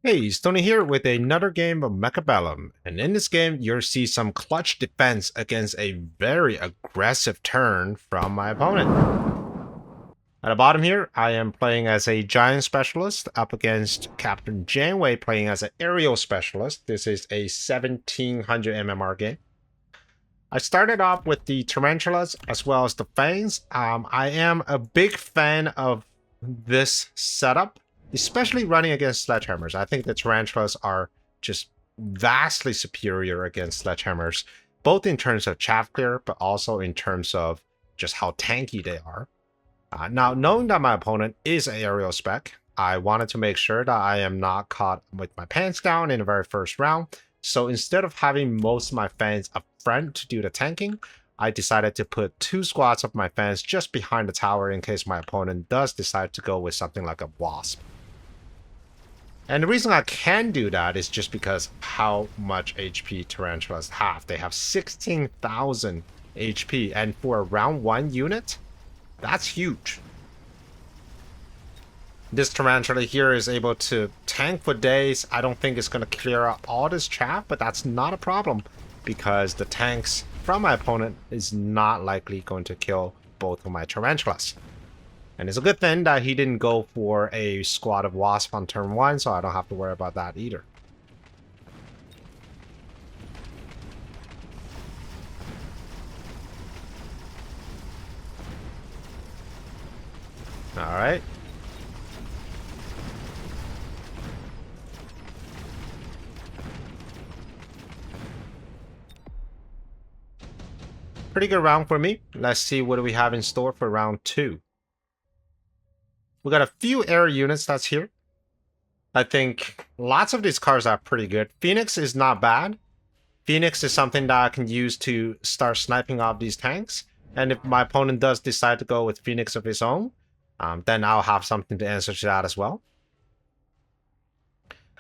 Hey, Stoney here with another game of Mechabellum, and in this game you'll see some clutch defense against a very aggressive turn from my opponent. At the bottom here, I am playing as a giant specialist up against Captain Janeway playing as an aerial specialist. This is a 1700 MMR game. I started off with the tarantulas as well as the fangs. I am a big fan of this setup, especially running against sledgehammers. I think the tarantulas are just vastly superior against sledgehammers, both in terms of chaff clear, but also in terms of just how tanky they are. Now, knowing that my opponent is an aerial spec, I wanted to make sure that I am not caught with my pants down in the very first round. So instead of having most of my fans up front to do the tanking, I decided to put 2 squads of my fans just behind the tower in case my opponent does decide to go with something like a wasp. And the reason I can do that is just because how much HP tarantulas have. They have 16,000 HP, and for a round 1 unit, that's huge. This tarantula here is able to tank for days. I don't think it's going to clear out all this chaff, but that's not a problem because the tanks from my opponent is not likely going to kill both of my tarantulas. And it's a good thing that he didn't go for a squad of wasp on turn 1, so I don't have to worry about that either. Alright. Pretty good round for me. Let's see what do we have in store for round 2. We got a few air units that's here. I think lots of these cards are pretty good. Phoenix is not bad. Phoenix is something that I can use to start sniping off these tanks. And if my opponent does decide to go with Phoenix of his own, then I'll have something to answer to that as well.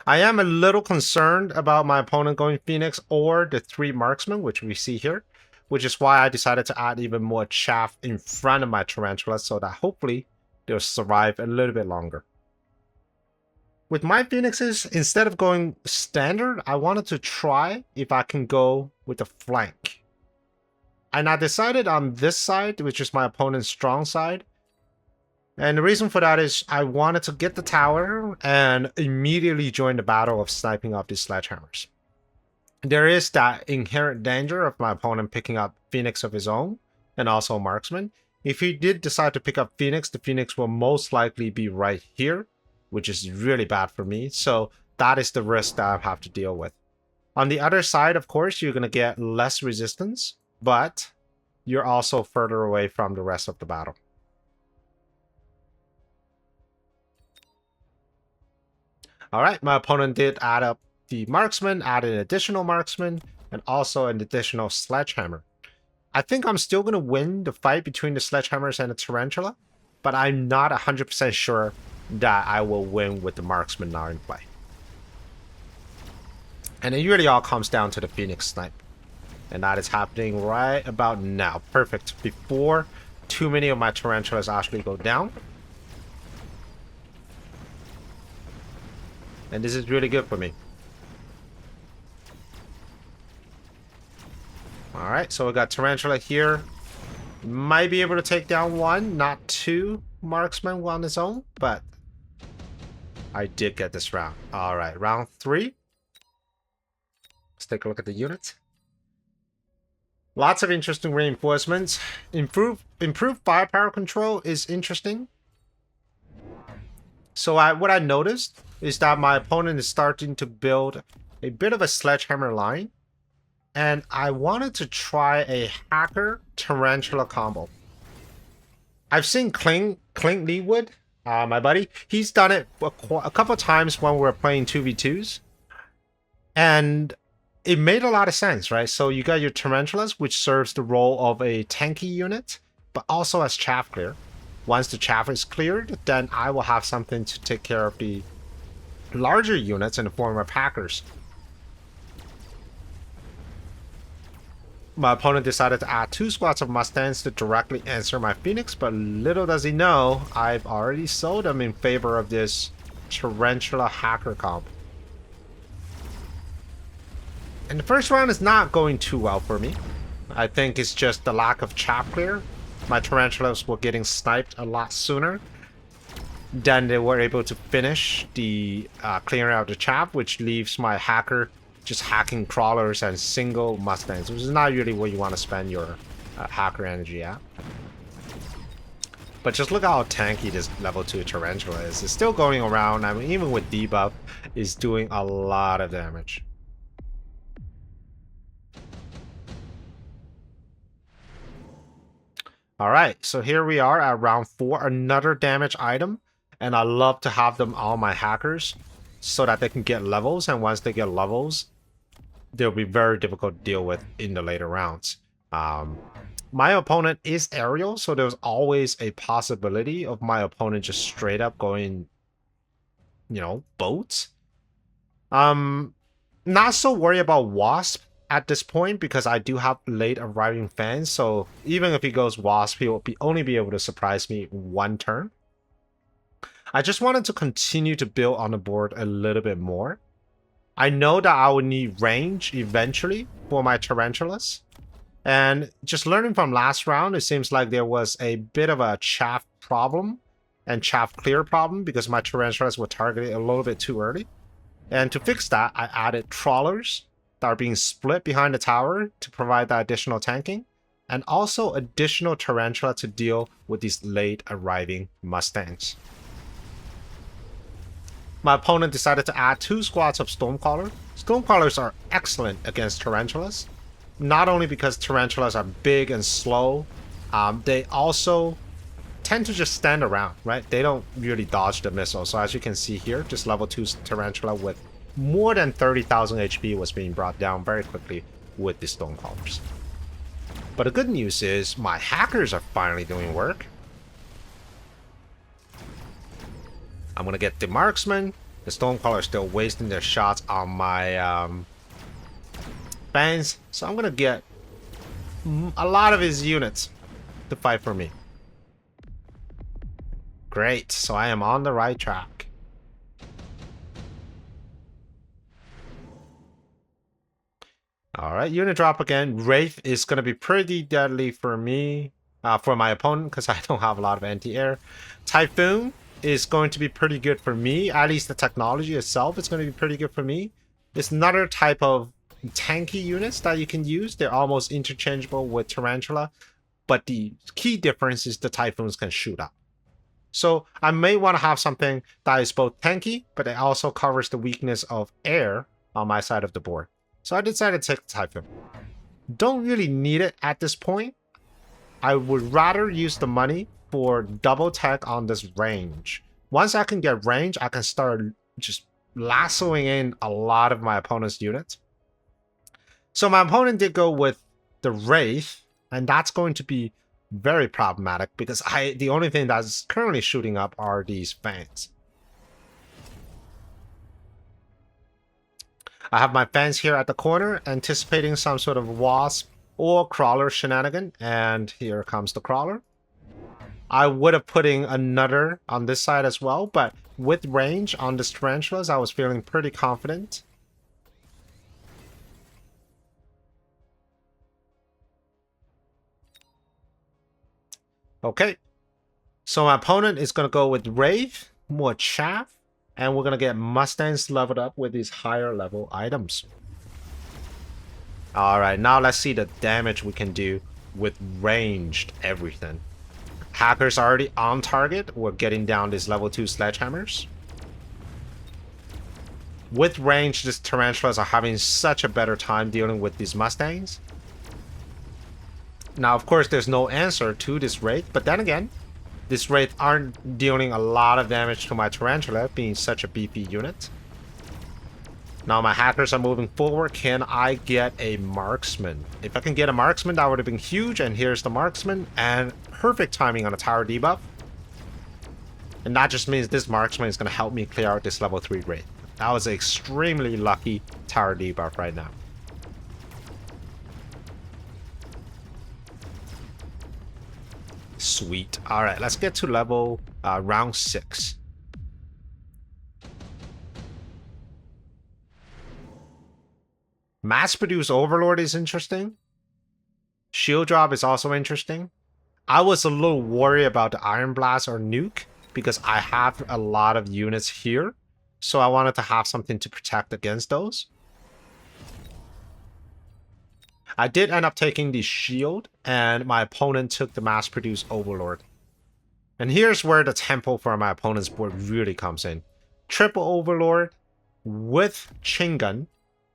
I am a little concerned about my opponent going Phoenix or the 3 marksmen, which we see here, which is why I decided to add even more chaff in front of my tarantulas so that hopefully they'll survive a little bit longer. With my phoenixes, instead of going standard, I wanted to try if I can go with the flank. And I decided on this side, which is my opponent's strong side. And the reason for that is I wanted to get the tower and immediately join the battle of sniping off these sledgehammers. There is that inherent danger of my opponent picking up Phoenix of his own and also Marksman. If he did decide to pick up Phoenix, the Phoenix will most likely be right here, which is really bad for me. So that is the risk that I have to deal with. On the other side, of course, you're going to get less resistance, but you're also further away from the rest of the battle. All right, my opponent did add up the marksman, added an additional marksman, and also an additional sledgehammer. I think I'm still going to win the fight between the sledgehammers and the tarantula, but I'm not 100% sure that I will win with the marksman now in play. And it really all comes down to the Phoenix snipe. And that is happening right about now. Perfect. Before too many of my tarantulas actually go down. And this is really good for me. Alright, so we got Tarantula here. Might be able to take down 1, not 2 marksmen on his own, but I did get this round. Alright, round 3. Let's take a look at the units. Lots of interesting reinforcements. Improved firepower control is interesting. So what I noticed is that my opponent is starting to build a bit of a sledgehammer line. And I wanted to try a hacker tarantula combo. I've seen Clint Leewood, my buddy. He's done it a couple of times when we're playing 2v2s. And it made a lot of sense, right? So you got your tarantulas, which serves the role of a tanky unit, but also as chaff clear. Once the chaff is cleared, then I will have something to take care of the larger units in the form of hackers. My opponent decided to add 2 squads of Mustangs to directly answer my Phoenix, but little does he know, I've already sold him in favor of this Tarantula hacker comp. And the first round is not going too well for me. I think it's just the lack of chap clear. My tarantulas were getting sniped a lot sooner than they were able to finish the clearing out the chap, which leaves my hacker just hacking crawlers and single mustangs, which is not really where you want to spend your hacker energy at. But just look how tanky this level 2 tarantula is. It's still going around. I mean, even with debuff, is doing a lot of damage. Alright, so here we are at round 4, another damage item. And I love to have them on my hackers so that they can get levels, and once they get levels, they'll be very difficult to deal with in the later rounds. My opponent is aerial, so there's always a possibility of my opponent just straight up going, you know, boats. Not so worried about Wasp at this point because I do have late arriving fans, so even if he goes Wasp, he will only be able to surprise me one turn. I just wanted to continue to build on the board a little bit more. I know that I would need range eventually for my tarantulas. And just learning from last round, it seems like there was a bit of a chaff problem and chaff clear problem because my tarantulas were targeted a little bit too early. And to fix that, I added trawlers that are being split behind the tower to provide that additional tanking, and also additional tarantula to deal with these late arriving mustangs. My opponent decided to add 2 squads of Stormcaller. Stormcallers are excellent against tarantulas, not only because tarantulas are big and slow, they also tend to just stand around, right? They don't really dodge the missile. So as you can see here, just level 2 tarantula with more than 30,000 HP was being brought down very quickly with the Stormcallers. But the good news is my hackers are finally doing work. I'm gonna get the marksman. The Stonecaller are still wasting their shots on my fans, so I'm gonna get a lot of his units to fight for me. Great, so I am on the right track. Alright, unit drop again. Wraith is gonna be pretty deadly for me, for my opponent, because I don't have a lot of anti-air. Typhoon is going to be pretty good for me. At least the technology itself is going to be pretty good for me. It's another type of tanky units that you can use. They're almost interchangeable with Tarantula, but the key difference is the Typhoons can shoot up. So I may want to have something that is both tanky, but it also covers the weakness of air on my side of the board. So I decided to take the Typhoon. Don't really need it at this point. I would rather use the money for double tech on this range. Once I can get range, I can start just lassoing in a lot of my opponent's units. So my opponent did go with the Wraith, and that's going to be very problematic because the only thing that's currently shooting up are these fans. I have my fans here at the corner, anticipating some sort of wasp or crawler shenanigan, and here comes the crawler. I would have put in another on this side as well, but with range on the tarantulas, I was feeling pretty confident. Okay, so my opponent is going to go with Wraith, more chaff, and we're going to get Mustangs leveled up with these higher level items. Alright, now let's see the damage we can do with ranged everything. Hackers are already on target. We're getting down these level 2 sledgehammers. With range, these tarantulas are having such a better time dealing with these Mustangs. Now, of course, there's no answer to this Wraith, but then again, this Wraith aren't dealing a lot of damage to my Tarantula, being such a beefy unit. Now my hackers are moving forward. Can I get a marksman? If I can get a marksman, that would have been huge. And here's the marksman, and perfect timing on a tower debuff. And that just means this marksman is going to help me clear out this level 3 Wraith. That was an extremely lucky tower debuff right now. Sweet. Alright, let's get to level round 6. Mass-produced Overlord is interesting. Shield drop is also interesting. I was a little worried about the Iron Blast or Nuke because I have a lot of units here. So I wanted to have something to protect against those. I did end up taking the Shield, and my opponent took the mass-produced Overlord. And here's where the tempo for my opponent's board really comes in. Triple Overlord with Chain Gun.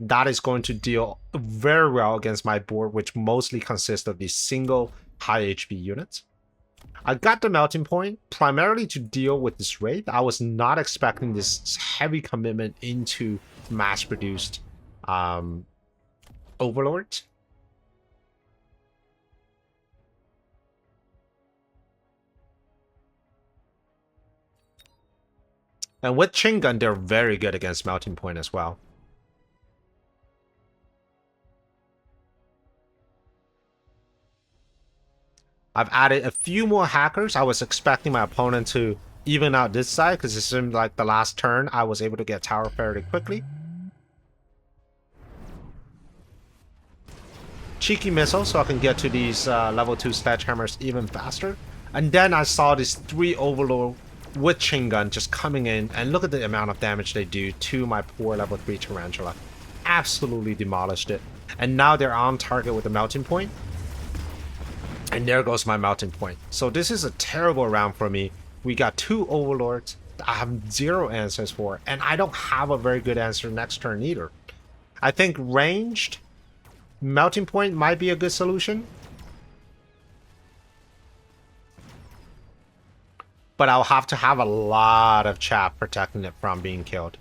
That is going to deal very well against my board, which mostly consists of these single high HP units. I got the Melting Point primarily to deal with this raid. I was not expecting this heavy commitment into mass-produced Overlords. And with Chain Gun, they're very good against Melting Point as well. I've added a few more hackers. I was expecting my opponent to even out this side because it seemed like the last turn I was able to get tower fairly quickly. Cheeky missile so I can get to these level 2 sledgehammers even faster. And then I saw these 3 Overlord with Chain Gun just coming in, and look at the amount of damage they do to my poor level 3 tarantula. Absolutely demolished it. And now they're on target with the Melting Point. And there goes my Melting Point. So this is a terrible round for me. We got 2 Overlords I have 0 answers for, and I don't have a very good answer next turn either. I think ranged Melting Point might be a good solution. But I'll have to have a lot of chaff protecting it from being killed.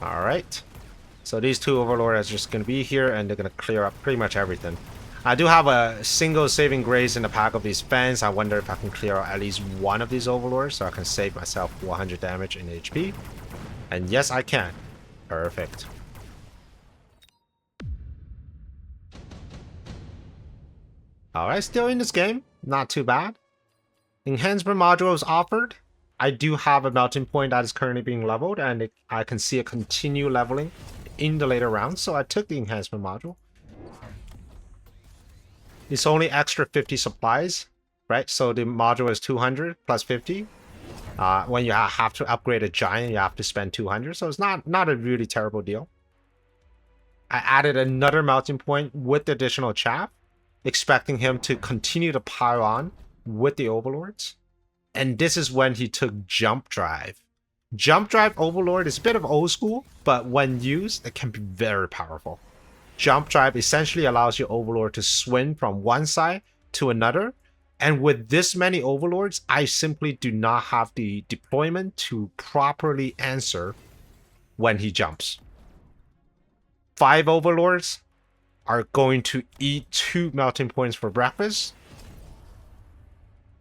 Alright. So these 2 Overlords are just going to be here, and they're going to clear up pretty much everything. I do have a single saving grace in the pack of these fans. I wonder if I can clear out at least one of these Overlords so I can save myself 100 damage in HP. And yes, I can. Perfect. Alright, still in this game. Not too bad. Enhancement module is offered. I do have a Melting Point that is currently being leveled, and I can see it continue leveling in the later rounds, so I took the enhancement module. It's only extra 50 supplies, right? So the module is 200 plus 50. When you have to upgrade a giant, you have to spend 200, so it's not a really terrible deal. I added another Melting Point with additional chaff, expecting him to continue to pile on with the Overlords. And this is when he took Jump Drive. Jump Drive Overlord is a bit of old school, but when used, it can be very powerful. Jump Drive essentially allows your Overlord to swing from one side to another. And with this many Overlords, I simply do not have the deployment to properly answer when he jumps. 5 Overlords are going to eat 2 Melting Points for breakfast.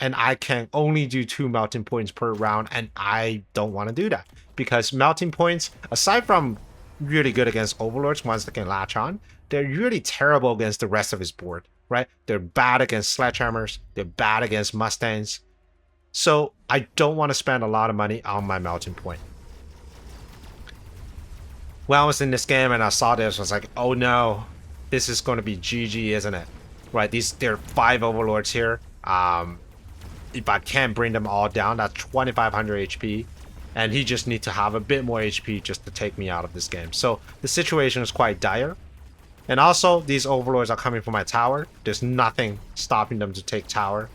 And I can only do 2 Melting Points per round, and I don't want to do that. Because Melting Points, aside from really good against Overlords once they can latch on, they're really terrible against the rest of his board, right? They're bad against Sledgehammers, they're bad against Mustangs. So I don't want to spend a lot of money on my Melting Point. When I was in this game and I saw this, I was like, oh no, this is going to be GG, isn't it? Right, there are 5 Overlords here. If I can't bring them all down, that's 2,500 HP. And he just needs to have a bit more HP just to take me out of this game. So the situation is quite dire. And also, these Overlords are coming from my tower. There's nothing stopping them to take tower.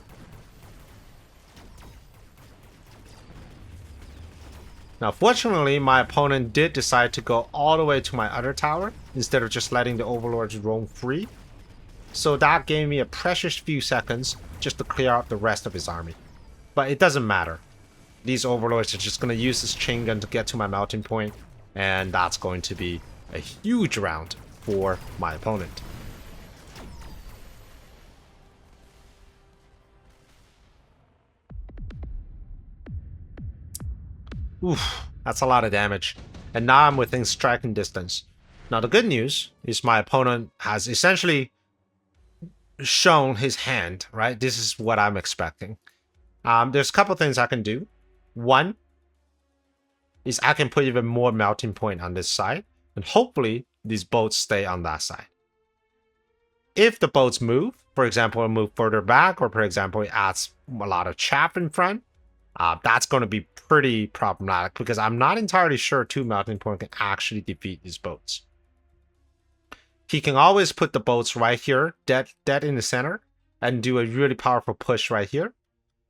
Now, fortunately, my opponent did decide to go all the way to my other tower instead of just letting the Overlords roam free. So that gave me a precious few seconds just to clear out the rest of his army. But it doesn't matter. These Overlords are just going to use this Chain Gun to get to my Melting Point, and that's going to be a huge round for my opponent. Oof, that's a lot of damage. And now I'm within striking distance. Now the good news is my opponent has essentially shown his hand, right? This is what I'm expecting. There's a couple things I can do. One is I can put even more melting point on this side, and hopefully these boats stay on that side. If the boats move, for example, move further back, or for example, it adds a lot of chaff in front, that's going to be pretty problematic because I'm not entirely sure 2 melting point can actually defeat these boats. He can always put the boats right here, dead in the center, and do a really powerful push right here.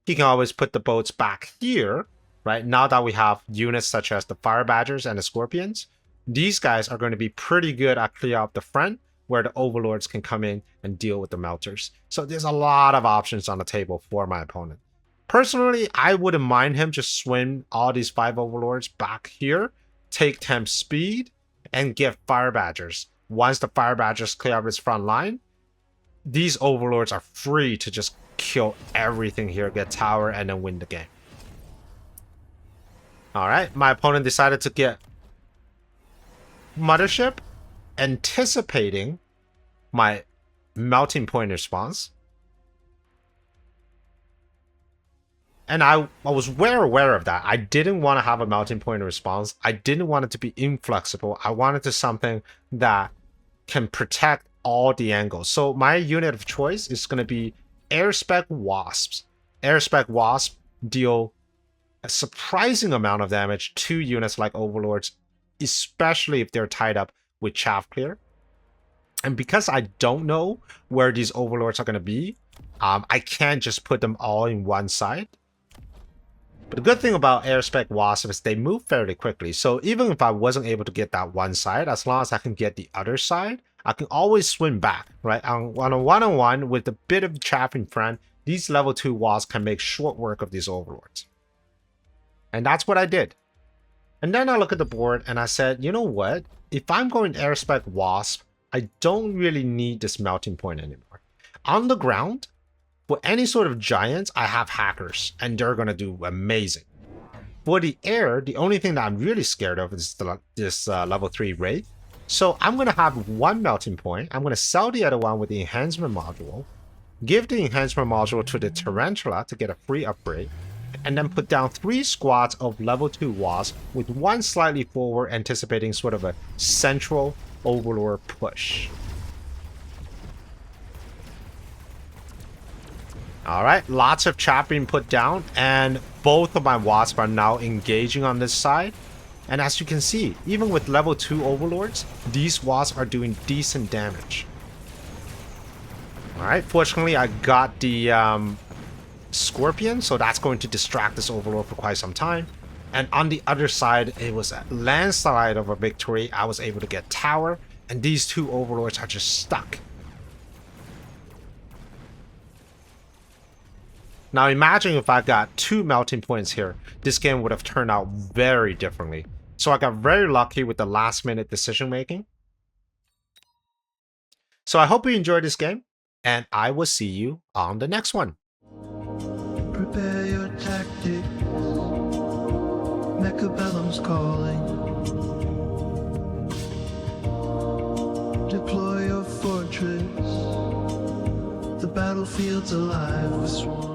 He can always put the boats back here, right? Now that we have units such as the Fire Badgers and the Scorpions, these guys are going to be pretty good at clear up the front, where the Overlords can come in and deal with the Melters. So there's a lot of options on the table for my opponent. Personally, I wouldn't mind him just swing all these 5 Overlords back here, take 10 speed, and get Fire Badgers. Once the Fire Badgers clear up his front line, these Overlords are free to just kill everything here, get tower, and then win the game. Alright, my opponent decided to get Mothership, anticipating my melting point response. And I was well aware of that. I didn't want to have a melting point response. I didn't want it to be inflexible. I wanted to something that can protect all the angles. So my unit of choice is going to be Airspec Wasps. Airspec Wasps deal a surprising amount of damage to units like Overlords, especially if they're tied up with Chaff Clear. And because I don't know where these Overlords are going to be, I can't just put them all in one side. But the good thing about Airspec Wasp is they move fairly quickly. So even if I wasn't able to get that one side, as long as I can get the other side, I can always swim back, right? On a one-on-one with a bit of chaff in front, these level 2 Wasps can make short work of these Overlords. And that's what I did. And then I look at the board and I said, you know what? If I'm going Airspec Wasp, I don't really need this melting point anymore. On the ground, for any sort of giants, I have hackers, and they're going to do amazing. For the air, the only thing that I'm really scared of is this level 3 Wraith. So I'm going to have one melting point. I'm going to sell the other one with the enhancement module, give the enhancement module to the tarantula to get a free upgrade, and then put down 3 squads of level 2 Wasp with one slightly forward, anticipating sort of a central Overlord push. Alright, lots of chaff being put down, and both of my Wasps are now engaging on this side. And as you can see, even with level 2 Overlords, these Wasps are doing decent damage. Alright, fortunately I got the Scorpion, so that's going to distract this Overlord for quite some time. And on the other side, it was a landslide of a victory. I was able to get tower, and these 2 Overlords are just stuck. Now imagine if I got 2 melting points here, this game would have turned out very differently. So I got very lucky with the last minute decision making. So I hope you enjoyed this game, and I will see you on the next one. Prepare your tactics, Mechabellum's calling. Deploy your fortress, the battlefield's alive with swarms.